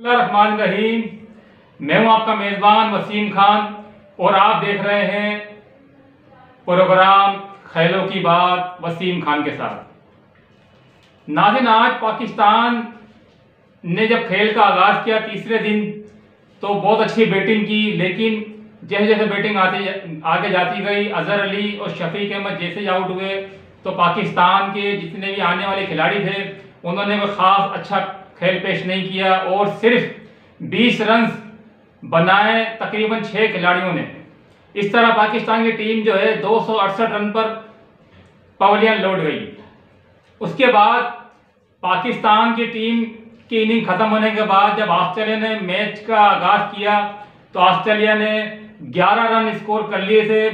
रहीम। मैं हूं आपका मेज़बान वसीम खान और आप देख रहे हैं प्रोग्राम खेलों की बात वसीम खान के साथ। नाज़रीन, आज पाकिस्तान ने जब खेल का आगाज़ किया तीसरे दिन तो बहुत अच्छी बैटिंग की, लेकिन जैसे जैसे बैटिंग आगे जाती गई, अजहर अली और शफीक अहमद जैसे ही आउट हुए तो पाकिस्तान के जितने भी आने वाले खिलाड़ी थे उन्होंने कोई ख़ास अच्छा खेल पेश नहीं किया और सिर्फ 20 रन बनाए तकरीबन 6 खिलाड़ियों ने। इस तरह पाकिस्तान की टीम जो है 268 रन पर पवेलियन लौट गई। उसके बाद पाकिस्तान की टीम की इनिंग खत्म होने के बाद जब ऑस्ट्रेलिया ने मैच का आगाज किया तो ऑस्ट्रेलिया ने 11 रन स्कोर कर लिए थे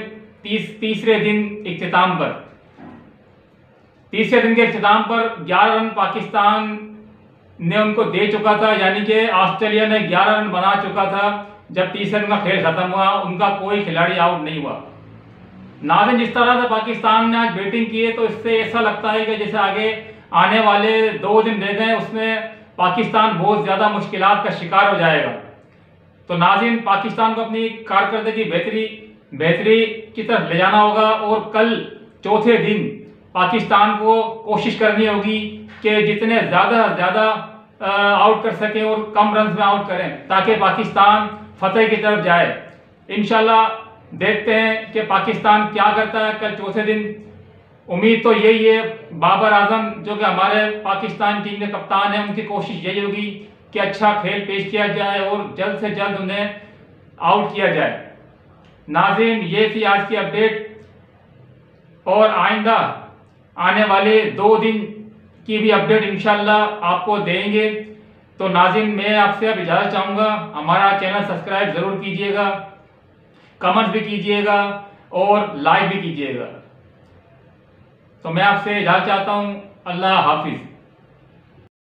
तीसरे दिन इख्तिताम पर। तीसरे दिन के इख्तिताम पर 11 रन पाकिस्तान ने उनको दे चुका था, यानी कि ऑस्ट्रेलिया ने 11 रन बना चुका था। जब तीसरे दिन का खेल खत्म हुआ उनका कोई खिलाड़ी आउट नहीं हुआ। नाज़रीन, जिस तरह से पाकिस्तान ने आज बैटिंग की है तो इससे ऐसा लगता है कि जैसे आगे आने वाले 2 दिन रह गए उसमें पाकिस्तान बहुत ज़्यादा मुश्किलात का शिकार हो जाएगा। तो नाज़रीन, पाकिस्तान को अपनी कारकर्दगी बेहतरी की तरफ ले जाना होगा और कल चौथे दिन पाकिस्तान को कोशिश करनी होगी कि जितने ज़्यादा से ज़्यादा आउट कर सके और कम रन में आउट करें ताकि पाकिस्तान फतेह की तरफ जाए। इंशाल्लाह देखते हैं कि पाकिस्तान क्या करता है कल चौथे दिन। उम्मीद तो यही है, बाबर आजम जो कि हमारे पाकिस्तान टीम के कप्तान हैं, उनकी कोशिश यही होगी कि अच्छा खेल पेश किया जाए और जल्द से जल्द उन्हें आउट किया जाए। नाज़रीन, ये थी आज की अपडेट और आइंदा आने वाले 2 दिन की भी अपडेट इंशाल्लाह आपको देंगे। तो नाज़रीन, मैं आपसे अब इजाज़त चाहूँगा। हमारा चैनल सब्सक्राइब ज़रूर कीजिएगा, कमेंट भी कीजिएगा और लाइक भी कीजिएगा। तो मैं आपसे इजाज़त चाहता हूँ। अल्लाह हाफिज़।